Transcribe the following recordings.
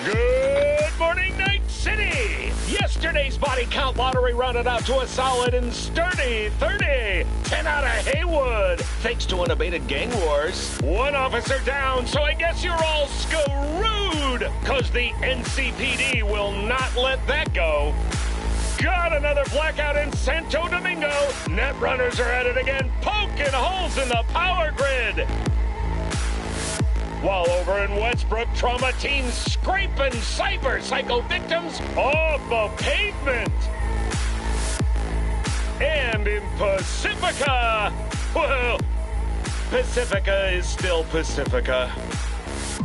Good morning, Night City! Yesterday's body count lottery rounded out to a solid and sturdy 30. 10 out of Haywood, thanks to unabated gang wars. One officer down, so I guess you're all screwed, cause the NCPD will not let that go. Got another blackout in Santo Domingo. Netrunners are at it again, poking holes in the power grid. While over in Westbrook, trauma teams scraping cyber psycho victims off the pavement. And in Pacifica, well, Pacifica is still Pacifica.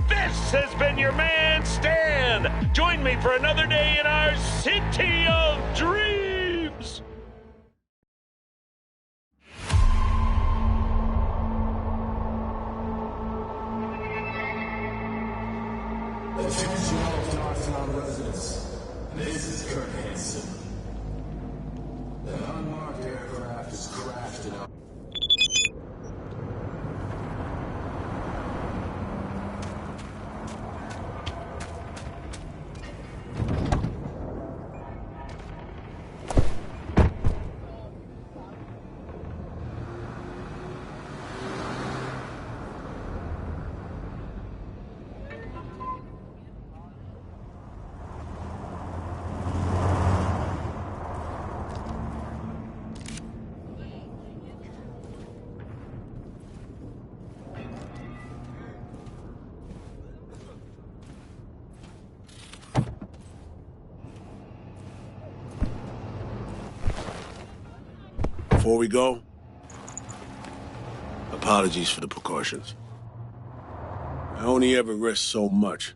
This has been your man, Stan. Join me for another day in our City of Dreams. Attention all DogTown residents. This is Kurt Hansen. An unmarked aircraft has crashed in our... Before we go, apologies for the precautions. I only ever risk so much.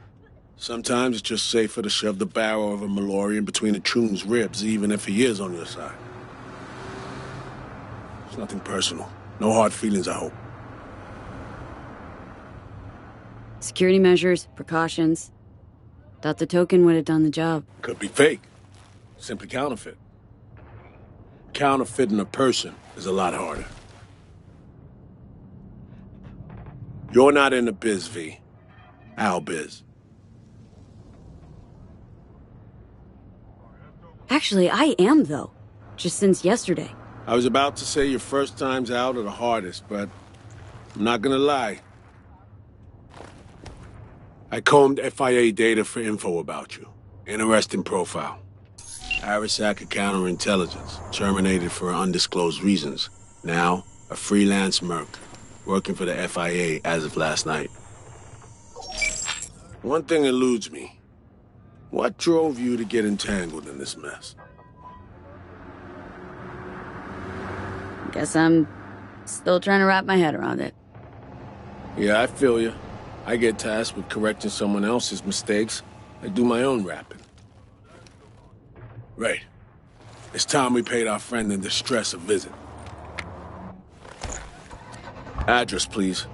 Sometimes it's just safer to shove the barrel of a Malorian between a Troon's ribs, even if he is on your side. It's nothing personal. No hard feelings, I hope. Security measures, precautions. Thought the token would have done the job. Could be fake. Simply counterfeit. Counterfeiting a person is a lot harder. You're not in the biz, V. Our biz. Actually, I am, though. Just since yesterday. I was about to say your first times out are the hardest, but I'm not gonna lie. I combed FIA data for info about you. Interesting profile. Arasaka counterintelligence, terminated for undisclosed reasons. Now, a freelance merc, working for the FIA as of last night. One thing eludes me. What drove you to get entangled in this mess? Guess I'm still trying to wrap my head around it. Yeah, I feel you. I get tasked with correcting someone else's mistakes. I do my own rapping. Right. It's time we paid our friend in distress a visit. Address, please.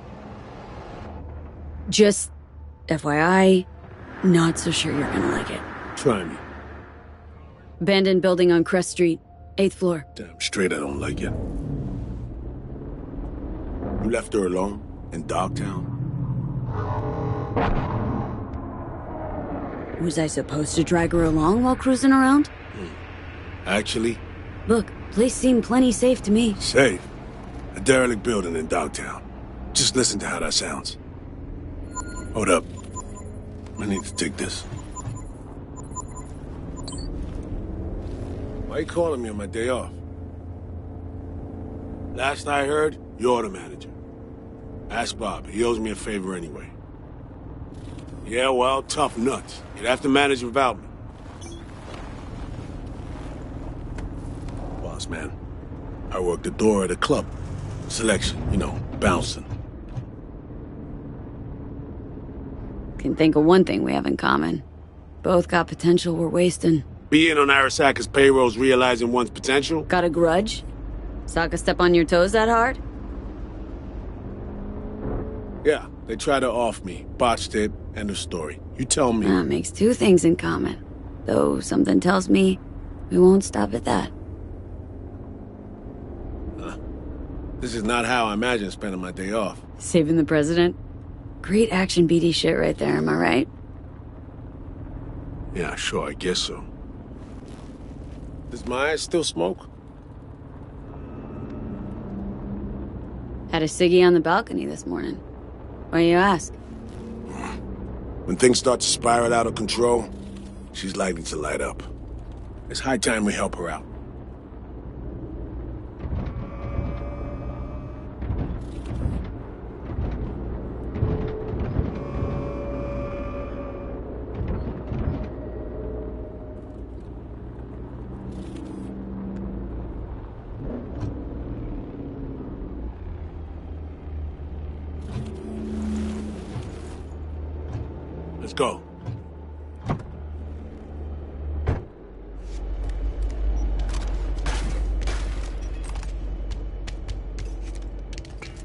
Just FYI, not so sure you're gonna like it. Try me. Abandoned building on Crest Street, 8th floor. Damn straight I don't like it. You left her alone in DogTown? Was I supposed to drag her along while cruising around? Actually? Look, place seemed plenty safe to me. Safe? A derelict building in DogTown. Just listen to how that sounds. Hold up. I need to take this. Why you calling me on my day off? Last I heard, you're the manager. Ask Bob. He owes me a favor anyway. Yeah, well, tough nuts. You'd have to manage without me. Boss man, I work the door at a club. Selection, you know, bouncing. Can think of one thing we have in common. Both got potential we're wasting. Being on Arasaka's payroll's realizing one's potential? Got a grudge? Sokka step on your toes that hard? Yeah, they tried to off me. Botched it. End of story. You tell me. That makes two things in common. Though something tells me we won't stop at that. This is not how I imagine spending my day off. Saving the president? Great action BD shit right there, am I right? Yeah, sure, I guess so. Does my ass still smoke? Had a ciggy on the balcony this morning. Why you ask? When things start to spiral out of control, she's likely to light up. It's high time we help her out. Let's go.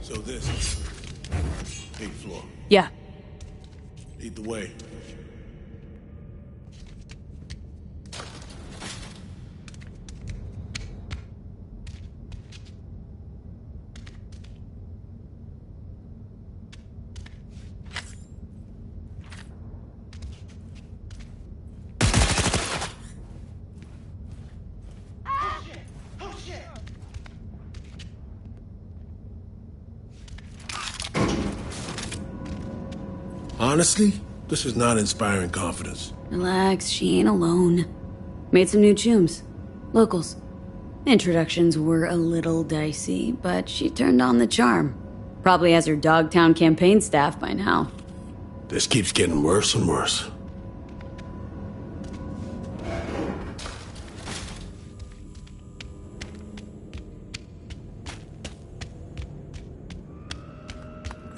So this is 8th floor. Yeah. Lead the way. Honestly, this is not inspiring confidence. Relax, she ain't alone. Made some new chooms. Locals. Introductions were a little dicey, but she turned on the charm. Probably has her DogTown campaign staff by now. This keeps getting worse and worse.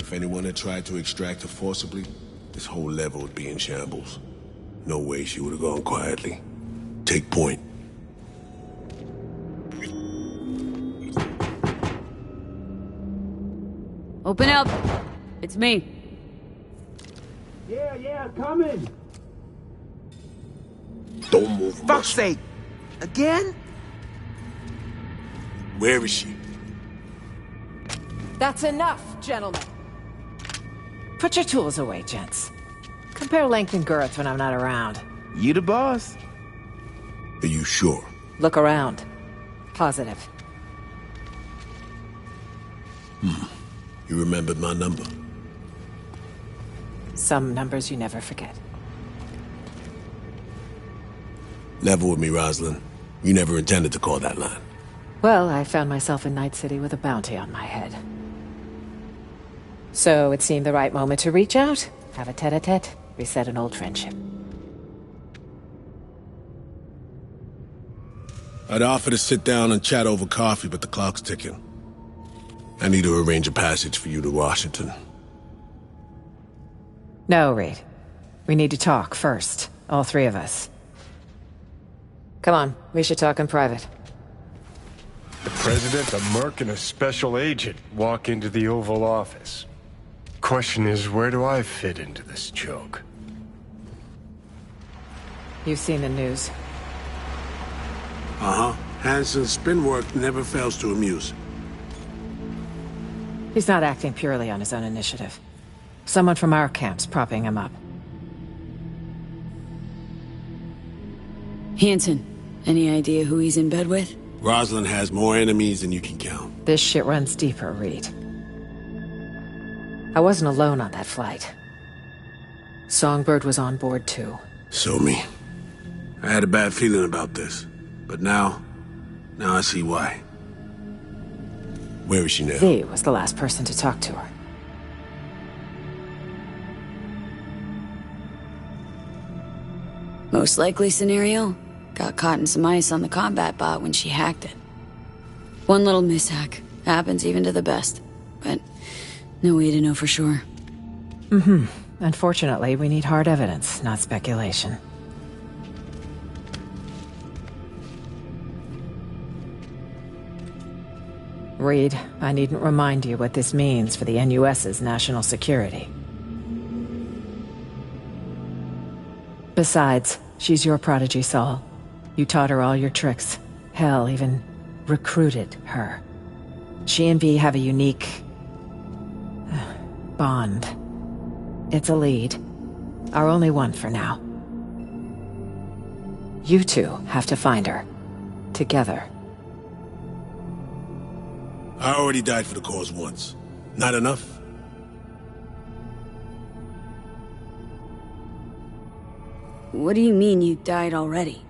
If anyone had tried to extract her forcibly, this whole level would be in shambles. No way she would have gone quietly. Take point. Open up! It's me. Yeah, coming! Don't move. Fuck's sake! Again? Where is she? That's enough, gentlemen. Put your tools away, gents. Compare length and girth when I'm not around. You the boss? Are you sure? Look around. Positive. You remembered my number. Some numbers you never forget. Level with me, Rosalind. You never intended to call that line. Well, I found myself in Night City with a bounty on my head. So it seemed the right moment to reach out, have a tete-a-tete, reset an old friendship. I'd offer to sit down and chat over coffee, but the clock's ticking. I need to arrange a passage for you to Washington. No, Reed. We need to talk first. All three of us. Come on, we should talk in private. The president, a merc, and a special agent walk into the Oval Office. Question is, where do I fit into this joke? You've seen the news. Uh-huh. Hansen's spin work never fails to amuse. He's not acting purely on his own initiative. Someone from our camp's propping him up. Hansen, any idea who he's in bed with? Rosalind has more enemies than you can count. This shit runs deeper, Reed. I wasn't alone on that flight. Songbird was on board too. So me. I had a bad feeling about this. But now I see why. Where is she now? V was the last person to talk to her. Most likely scenario? Got caught in some ice on the combat bot when she hacked it. One little mishack. Happens even to the best. But no way to know for sure. Unfortunately, we need hard evidence, not speculation. Reed, I needn't remind you what this means for the NUS's national security. Besides, she's your prodigy, Saul. You taught her all your tricks. Hell, even recruited her. She and V have a unique bond. It's a lead. Our only one for now. You two have to find her. Together. I already died for the cause once. Not enough? What do you mean you died already?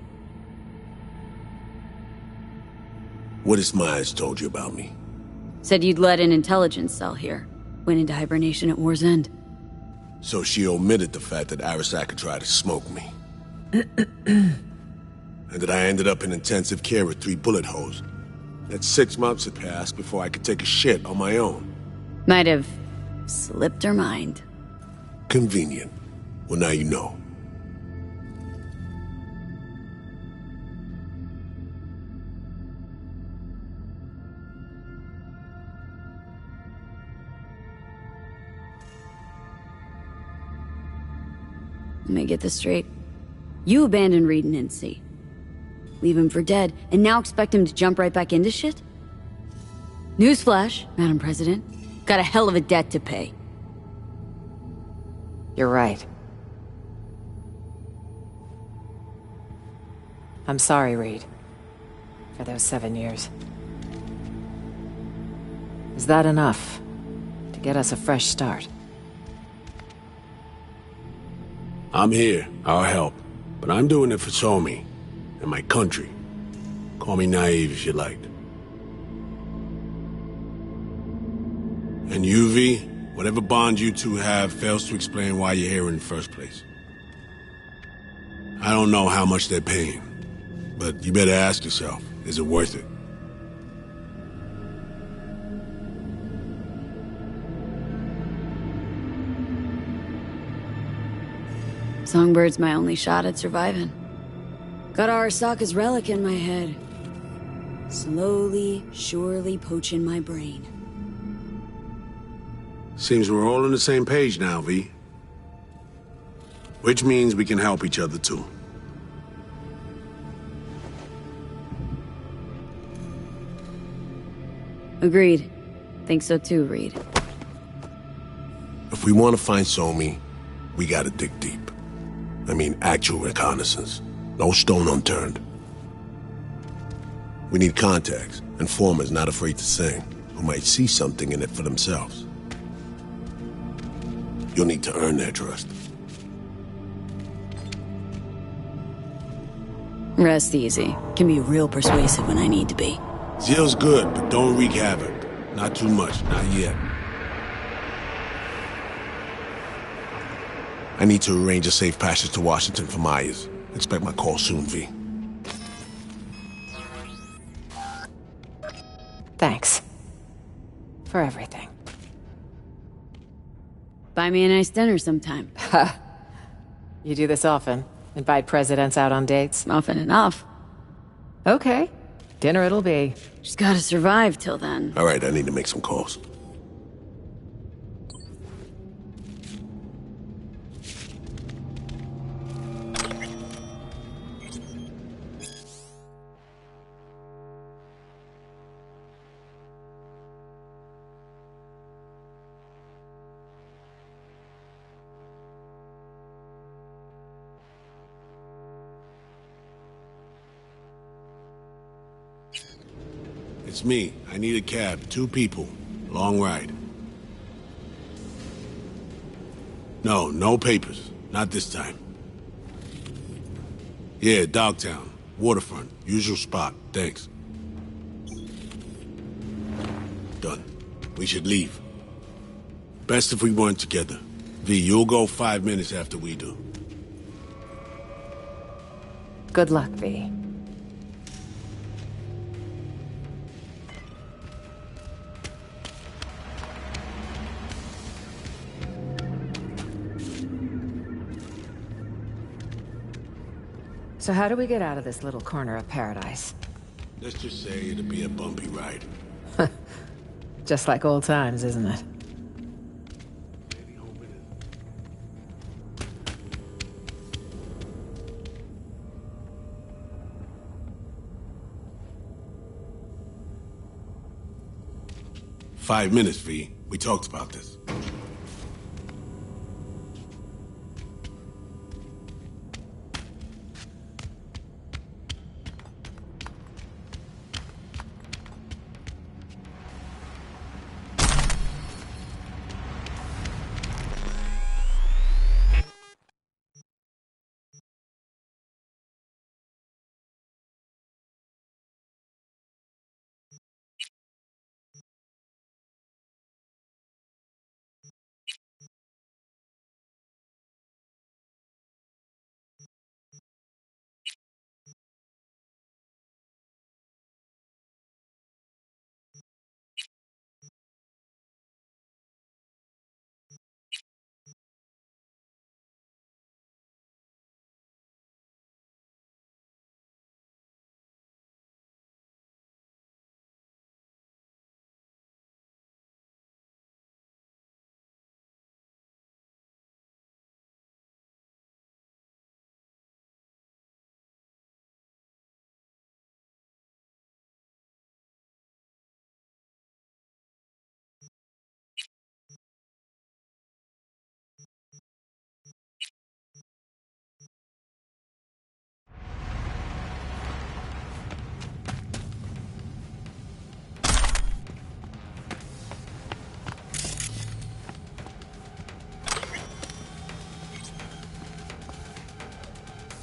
What has Myers told you about me? Said you'd led an intelligence cell here. Went into hibernation at war's end. So she omitted the fact that Arasaka tried to smoke me. And that I ended up in intensive care with 3 bullet holes. That 6 months had passed before I could take a shit on my own. Might have slipped her mind. Convenient. Well, now you know. Let me get this straight. You abandoned Reed and Incy. Leave him for dead, and now expect him to jump right back into shit? Newsflash, Madam President. Got a hell of a debt to pay. You're right. I'm sorry, Reed. For those 7 years. Is that enough? To get us a fresh start? I'm here. I'll help. But I'm doing it for Somi. And my country. Call me naive if you like. And UV, whatever bond you two have fails to explain why you're here in the first place. I don't know how much they're paying. But you better ask yourself, is it worth it? Songbird's my only shot at surviving. Got Arasaka's relic in my head. Slowly, surely poaching my brain. Seems we're all on the same page now, V. Which means we can help each other, too. Agreed. Think so too, Reed. If we want to find Somi, we gotta dig deep. I mean, actual reconnaissance. No stone unturned. We need contacts, informers not afraid to sing, who might see something in it for themselves. You'll need to earn their trust. Rest easy. Can be real persuasive when I need to be. Zeal's good, but don't wreak havoc. Not too much, not yet. I need to arrange a safe passage to Washington for Myers. Expect my call soon, V. Thanks. For everything. Buy me a nice dinner sometime. You do this often? Invite presidents out on dates? Often enough. Okay. Dinner it'll be. Just gotta survive till then. All right, I need to make some calls. It's me. I need a cab. 2 people. Long ride. No papers. Not this time. Yeah, DogTown. Waterfront. Usual spot. Thanks. Done. We should leave. Best if we weren't together. V, you'll go 5 minutes after we do. Good luck, V. So how do we get out of this little corner of paradise? Let's just say it'll be a bumpy ride. Just like old times, isn't it? Five minutes, V. We talked about this.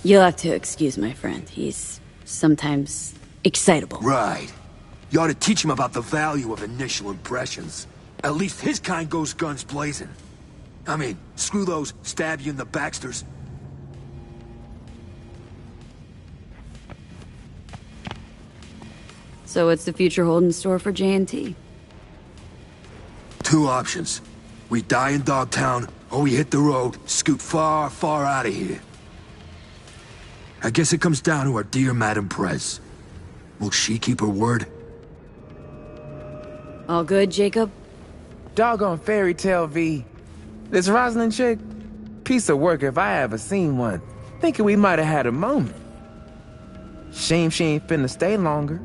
You'll have to excuse my friend. He's sometimes excitable. Right. You ought to teach him about the value of initial impressions. At least his kind goes guns blazing. I mean, screw those stab you in the backsters. So what's the future hold in store for J&T? Two options. We die in Dogtown, or we hit the road, scoot far, far out of here. I guess it comes down to our dear Madame Prez. Will she keep her word? All good, Jacob? Doggone fairy tale V. This Rosalind chick? Piece of work if I ever seen one. Thinking we might have had a moment. Shame she ain't finna stay longer.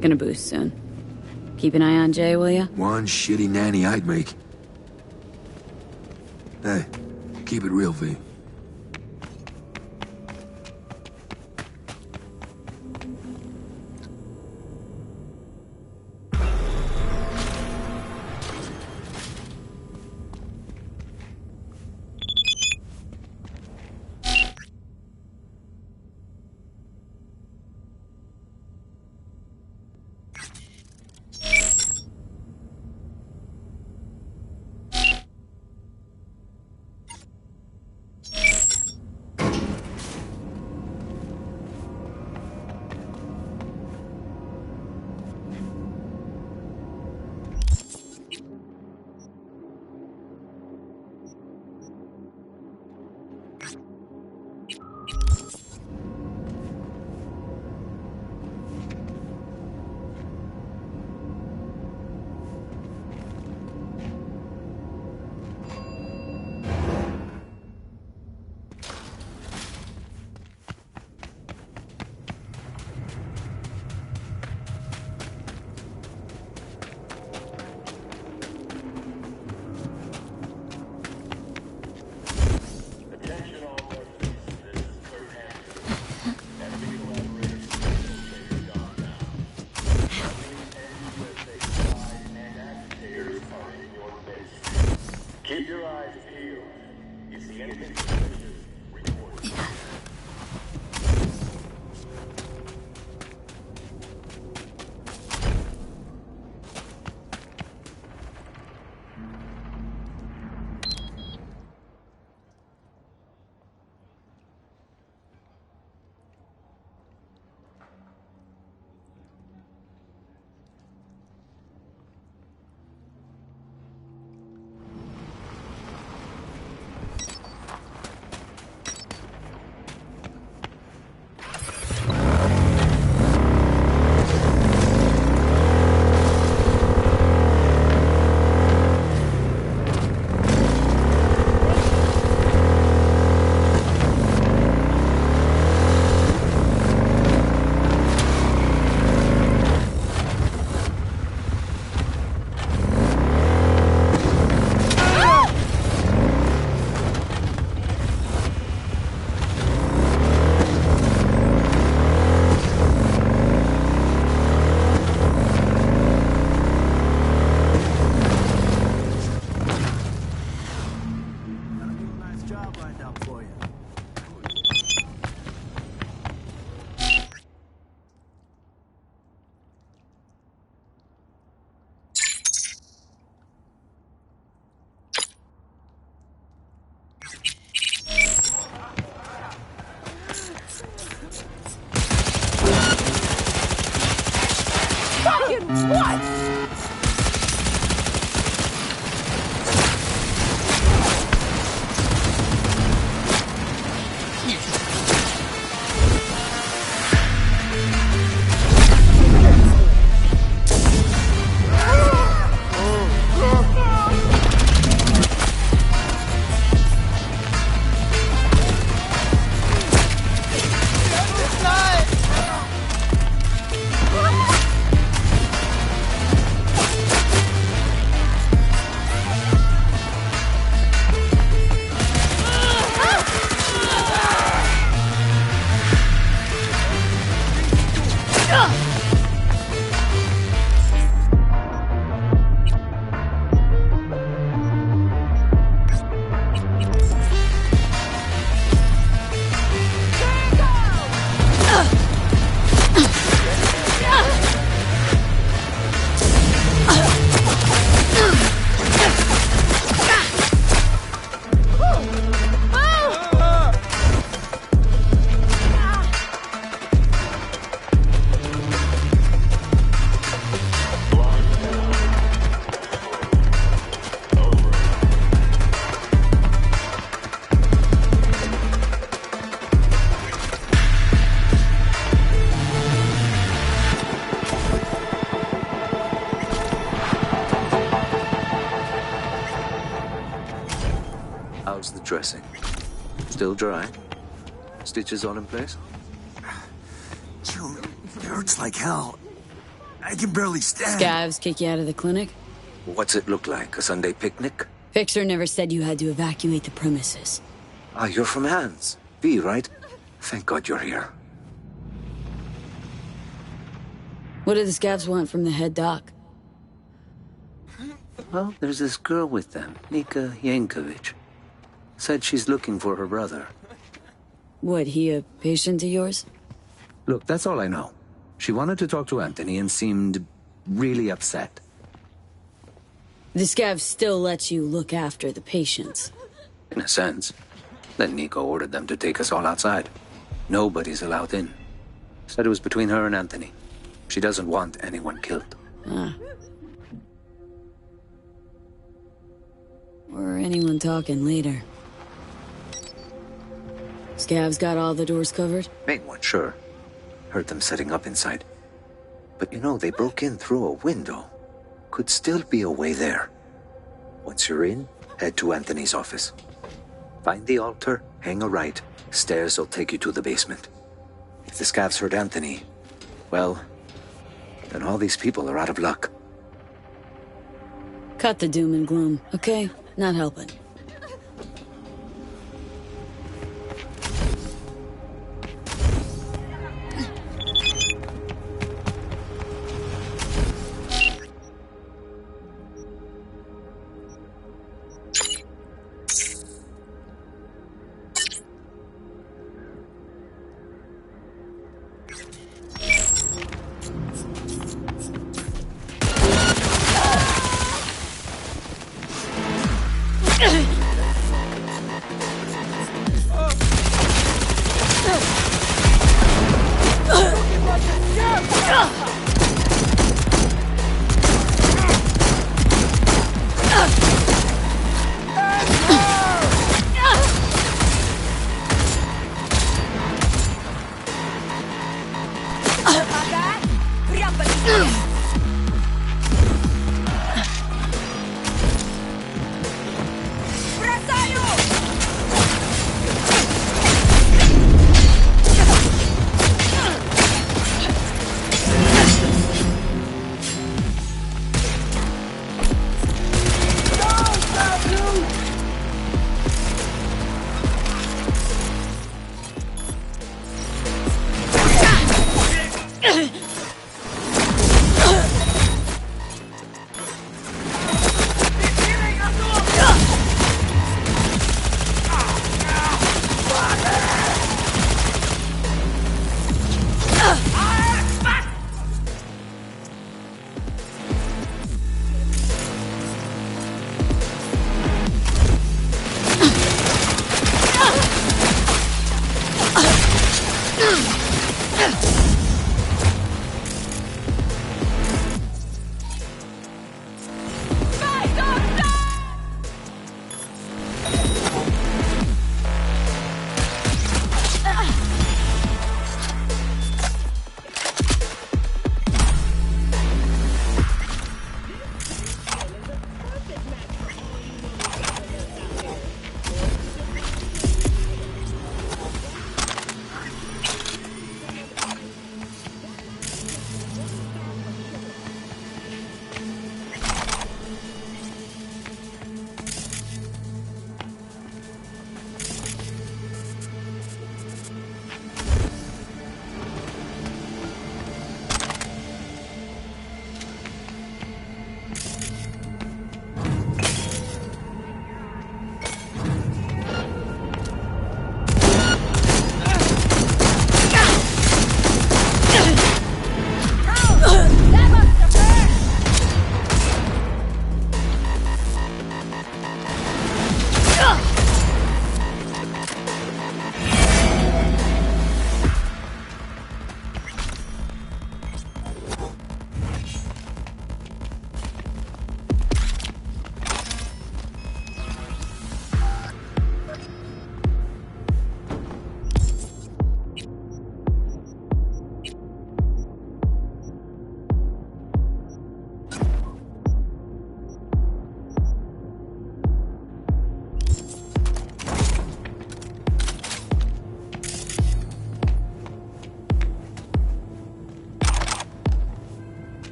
Gonna boost soon. Keep an eye on Jay, will ya? One shitty nanny I'd make. Hey, keep it real, V. Keep your eyes peeled. You see anything suspicious, report. How's the dressing? Still dry? Stitches all in place? June, it hurts like hell. I can barely stand. Scavs kick you out of the clinic? What's it look like? A Sunday picnic? Fixer never said you had to evacuate the premises. Ah, you're from Hans. V, right? Thank God you're here. What do the scavs want from the head doc? Well, there's this girl with them, Nika Yankovic. Said she's looking for her brother. What, he a patient of yours? Look, that's all I know. She wanted to talk to Anthony and seemed really upset. The scavs still let you look after the patients. In a sense. Then Nico ordered them to take us all outside. Nobody's allowed in. Said it was between her and Anthony. She doesn't want anyone killed. Ah. Or anyone talking later. Scavs got all the doors covered? Main one, sure. Heard them setting up inside. But you know, they broke in through a window. Could still be a way there. Once you're in, head to Anthony's office. Find the altar, hang a right. Stairs will take you to the basement. If the scavs heard Anthony, well, then all these people are out of luck. Cut the doom and gloom, okay? Not helping.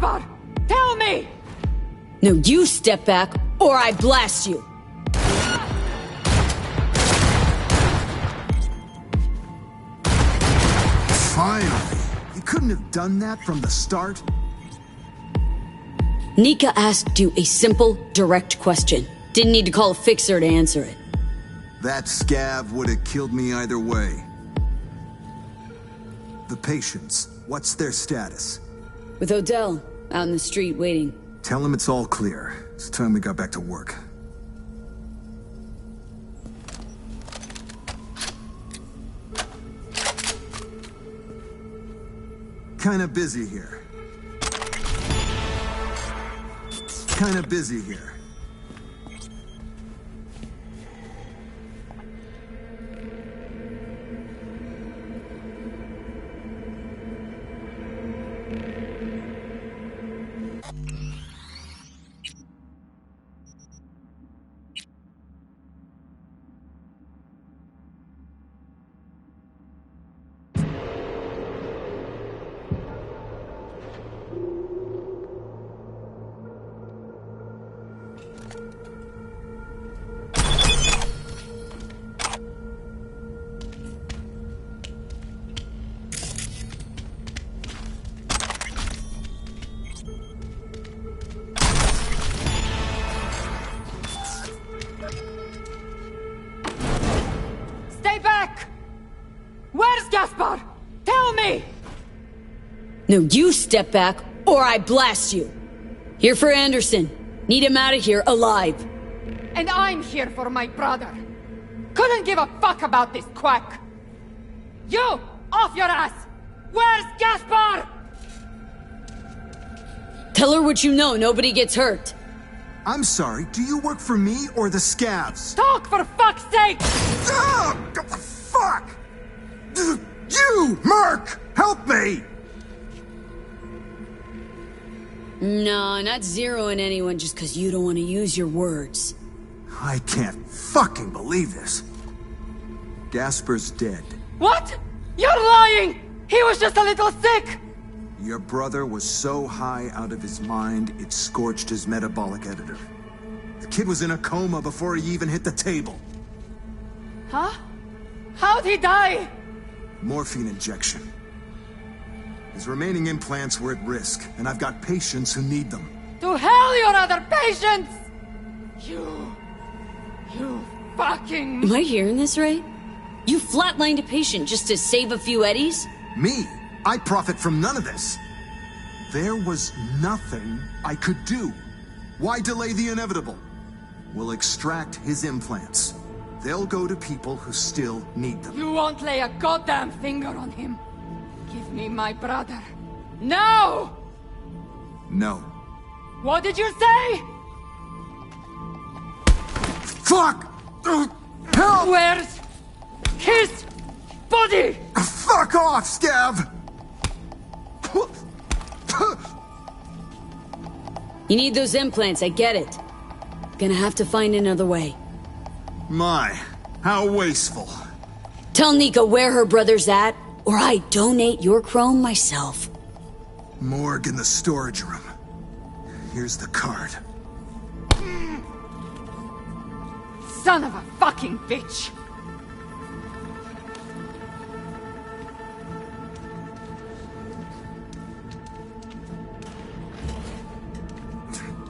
Gaspar? Tell me! No, you step back, or I blast you! Finally! You couldn't have done that from the start? Nika asked you a simple, direct question. Didn't need to call a fixer to answer it. That scav would have killed me either way. The patients, what's their status? With Odell, out in the street waiting. Tell him it's all clear. It's time we got back to work. Kinda busy here. Kinda busy here. Gaspar! Tell me! No, you step back, or I blast you! Here for Anderson. Need him out of here alive. And I'm here for my brother. Couldn't give a fuck about this quack. You! Off your ass! Where's Gaspar? Tell her what you know, nobody gets hurt. I'm sorry, do you work for me or the scavs? Talk for fuck's sake! Fuck! You, Merc! Help me! No, not zeroing anyone just because you don't want to use your words. I can't fucking believe this. Gaspar's dead. What? You're lying! He was just a little sick! Your brother was so high out of his mind, it scorched his metabolic editor. The kid was in a coma before he even hit the table. Huh? How'd he die? Morphine injection. His remaining implants were at risk, and I've got patients who need them. To hell, your other patients! You fucking... Am I hearing this right? You flatlined a patient just to save a few eddies? Me? I profit from none of this. There was nothing I could do. Why delay the inevitable? We'll extract his implants. They'll go to people who still need them. You won't lay a goddamn finger on him. Give me my brother. No! No. What did you say? Fuck! Help! Where's his body? Fuck off, Scav! You need those implants, I get it. Gonna have to find another way. My, how wasteful. Tell Nika where her brother's at, or I donate your chrome myself. Morgue in the storage room. Here's the card. Son of a fucking bitch!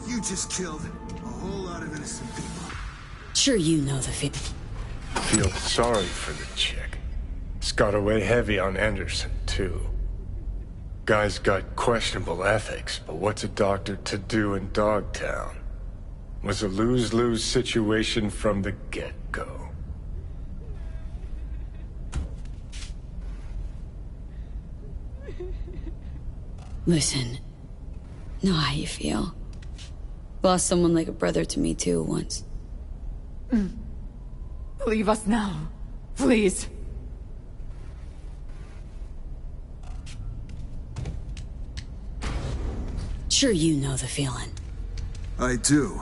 You just killed a whole lot of innocent people. Sure you know the feeling. Feel sorry for the chick. It's got away heavy on Anderson, too. Guy's got questionable ethics, but what's a doctor to do in DogTown? Was a lose-lose situation from the get-go. Listen, know how you feel. Lost someone like a brother to me too once. Leave us now, please. Sure you know the feeling. I do.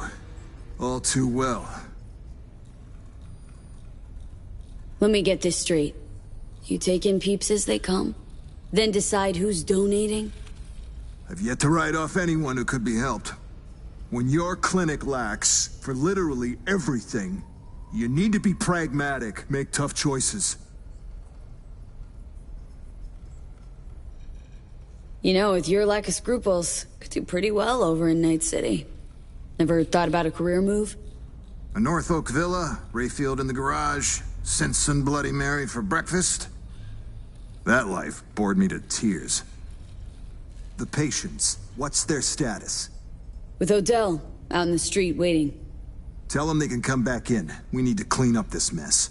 All too well. Let me get this straight. You take in peeps as they come, then decide who's donating? I've yet to write off anyone who could be helped. When your clinic lacks for literally everything, you need to be pragmatic, make tough choices. You know, with your lack of scruples, could do pretty well over in Night City. Never thought about a career move? A North Oak villa, Rayfield in the garage, Simpson Bloody Mary for breakfast. That life bored me to tears. The patients, what's their status? With Odell, out in the street waiting. Tell them they can come back in. We need to clean up this mess.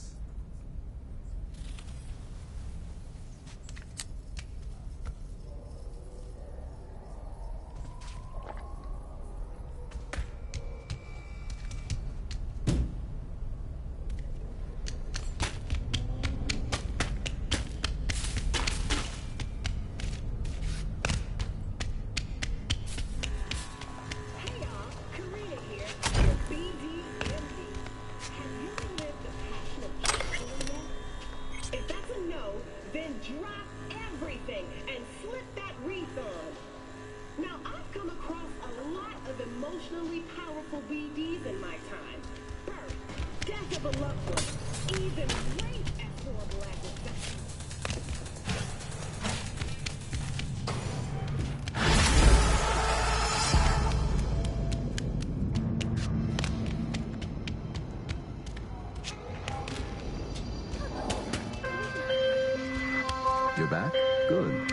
You're back? Good.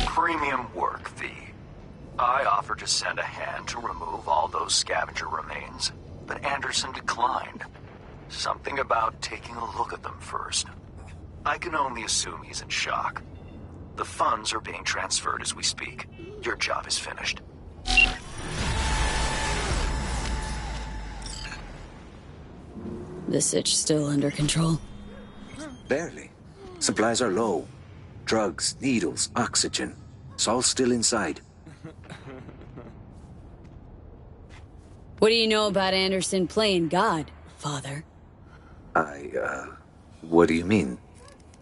Premium work, V. I offered to send a hand to remove all those scavenger remains, but Anderson declined. Something about taking a look at them first. I can only assume he's in shock. The funds are being transferred as we speak. Your job is finished. The sitch still under control? Barely. Supplies are low. Drugs, needles, oxygen. It's all still inside. What do you know about Anderson playing God, Father? What do you mean?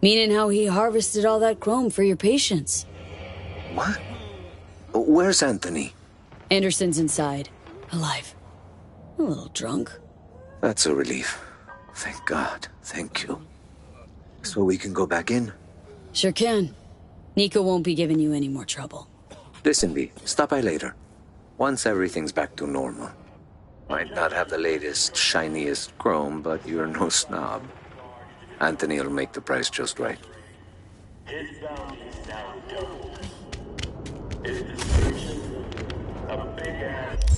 Meaning how he harvested all that chrome for your patients. What? Where's Anthony? Anderson's inside. Alive. A little drunk. That's a relief. Thank God. Thank you. So we can go back in? Sure can. Nico won't be giving you any more trouble. Listen, V, stop by later. Once everything's back to normal. Might not have the latest, shiniest chrome, but you're no snob. Anthony will make the price just right. His bounty is now doubled. Is the station a big ass?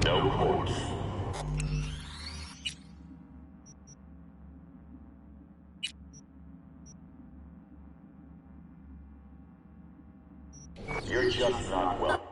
No course. You're just not welcome.